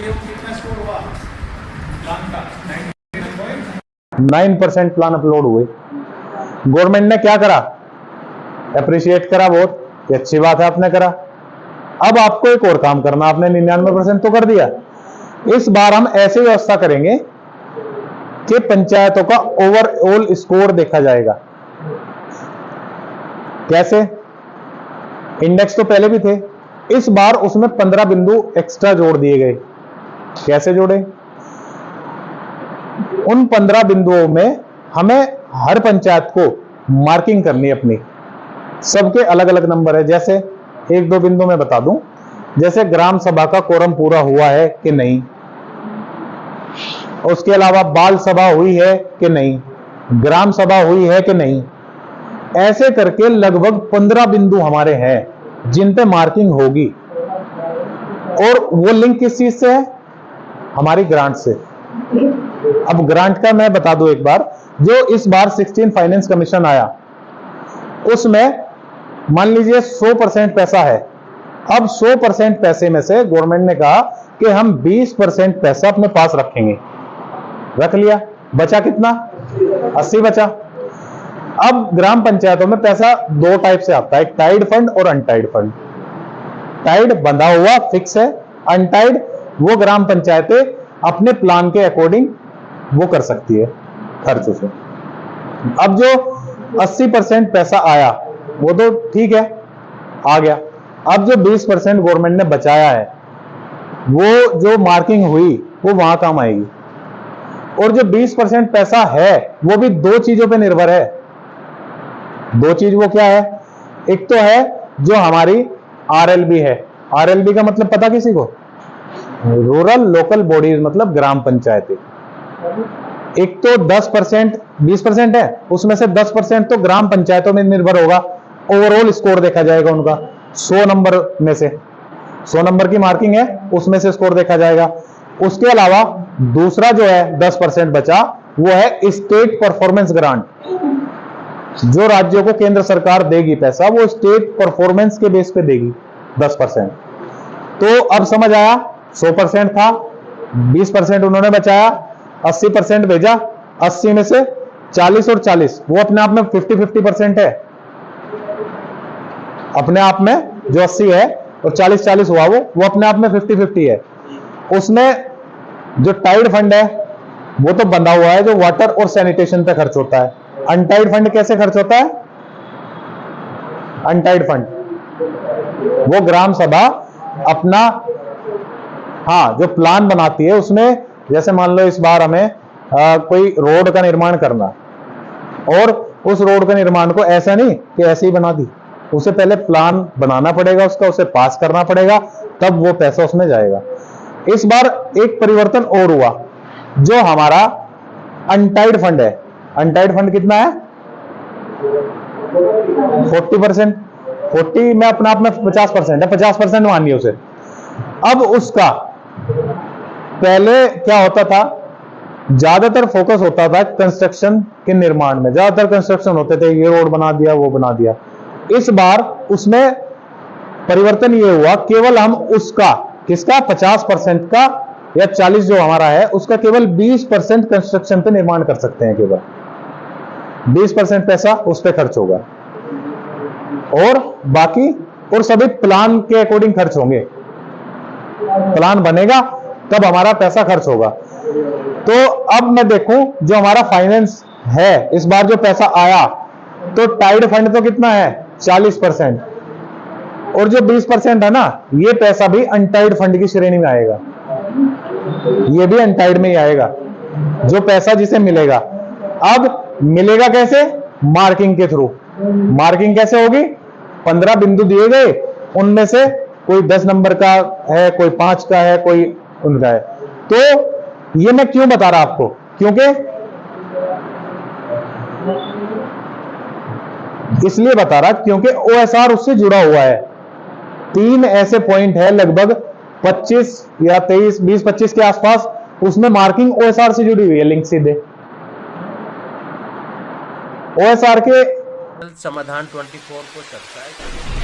कितना स्कोर हुआ प्लान का? 9% प्लान अपलोड हुए। गवर्नमेंट ने क्या करा? अप्रिशिएट करा, बहुत ये अच्छी बात है आपने करा। अब आपको एक और काम करना, आपने 99% तो कर दिया। इस बार हम ऐसी व्यवस्था करेंगे कि पंचायतों का ओवरऑल स्कोर देखा जाएगा। कैसे? इंडेक्स तो पहले भी थे, इस बार उसमें 15 बिंदु एक्स्ट्रा जोड़ दिए गए। कैसे जोड़े? उन 15 बिंदुओं में हमें हर पंचायत को मार्किंग करनी है अपनी, सबके अलग अलग नंबर है। जैसे एक दो बिंदु मैं बता दूं, जैसे ग्राम सभा का कोरम पूरा हुआ है कि नहीं, उसके अलावा बाल सभा हुई है कि नहीं, ग्राम सभा हुई है कि नहीं, ऐसे करके लगभग 15 बिंदु हमारे हैं जिन पे मार्किंग होगी। और वो लिंक किस चीज से है? हमारी ग्रांट से। अब ग्रांट का मैं बता दूं एक बार, जो इस बार 16 फाइनेंस कमीशन आया, उसमें मान लीजिए 100% पैसा है। अब 100% पैसे में से गवर्नमेंट ने कहा कि हम 20% पैसा अपने पास रखेंगे। रख लिया, बचा कितना? 80 बचा। अब ग्राम पंचायतों में पैसा दो टाइप से आता है, एक टाइड फंड और अनटाइड फंड। टाइड बंधा हुआ फिक्स है, अनटाइड वो ग्राम पंचायतें अपने प्लान के अकॉर्डिंग वो कर सकती है खर्च से। अब जो 80% पैसा आया वो तो ठीक है, आ गया। अब जो 20% गवर्नमेंट ने बचाया है, वो जो मार्किंग हुई वो वहां काम आएगी। और जो 20% पैसा है वो भी दो चीजों पे निर्भर है। दो चीज वो क्या है? एक तो है जो हमारी आरएलबी है। आरएलबी का मतलब पता किसी को? रूरल लोकल बॉडीज, मतलब ग्राम पंचायतें। एक तो 10%, 20% है, उसमें से 10% तो ग्राम पंचायतों में निर्भर होगा। ओवरऑल स्कोर देखा जाएगा उनका 100 नंबर में से, 100 नंबर की मार्किंग है, उसमें से स्कोर देखा जाएगा। उसके अलावा दूसरा जो है 10% बचा, वो है स्टेट परफॉर्मेंस ग्रांट। जो राज्यों को केंद्र सरकार देगी पैसा, वो स्टेट परफॉर्मेंस के बेस पे देगी 10%। तो अब समझ आया, 100% था, 20% उन्होंने बचाया, 80% भेजा। 80 में से 40 और 40 वो अपने आप में 50-50% है। अपने आप में जो 80 है और 40-40 हुआ, वो अपने आप में 50-50 है। उसमें जो टाइड फंड है वो तो बंधा हुआ है, जो वाटर और सैनिटेशन पे खर्च होता है। अनटाइड फंड कैसे खर्च होता है? अनटाइड फंड वो ग्राम सभा अपना, हाँ, जो प्लान बनाती है उसमें, जैसे मान लो इस बार हमें कोई रोड का निर्माण करना, और उस रोड का निर्माण को ऐसा नहीं कि ऐसे ही बना दी, उसे पहले प्लान बनाना पड़ेगा उसका, उसे पास करना पड़ेगा, तब वो पैसा उसमें जाएगा। इस बार एक परिवर्तन और हुआ, जो हमारा अनटाइड फंड है। अनटाइड फंड कितना है? 40%। 40 में अपने आप में 50% है, 50% मानिए उसे। अब उसका पहले क्या होता था? ज्यादातर फोकस होता था कंस्ट्रक्शन के निर्माण में, ज्यादातर कंस्ट्रक्शन होते थे, ये रोड बना दिया, वो बना दिया। इस बार उसमें परिवर्तन ये हुआ, केवल हम उसका, किसका, 50% का या 40 जो हमारा है उसका, केवल 20% कंस्ट्रक्शन पे निर्माण कर सकते हैं। केवल 20% पैसा उस पर खर्च होगा, और बाकी और सभी प्लान के अकॉर्डिंग खर्च होंगे। प्लान बनेगा तब हमारा पैसा खर्च होगा। तो अब मैं देखूं जो हमारा फाइनेंस है, इस बार जो पैसा आया, तो टाइड फंड तो कितना है? 40%। और जो 20% है ना, ये पैसा भी अनटाइड फंड की श्रेणी में आएगा। ये भी अनटाइड में ही आएगा, जो पैसा जिसे मिलेगा। अब मिलेगा कैसे? मार्किंग के थ्रू। मार्किंग कैसे होगी? 15 बिंदु दिए गए, उनमें से कोई 10 नंबर का है, कोई 5 का है, कोई उनका है। तो ये मैं क्यों बता रहा आपको? क्योंकि इसलिए बता रहा क्योंकि ओएसआर उससे जुड़ा हुआ है। 3 ऐसे पॉइंट है, लगभग 25 या 23, 20-25 के आसपास, उसमें मार्किंग ओएसआर से जुड़ी हुई है, लिंक सीधे ओएसआर के। समाधान 24 को चर्चा है।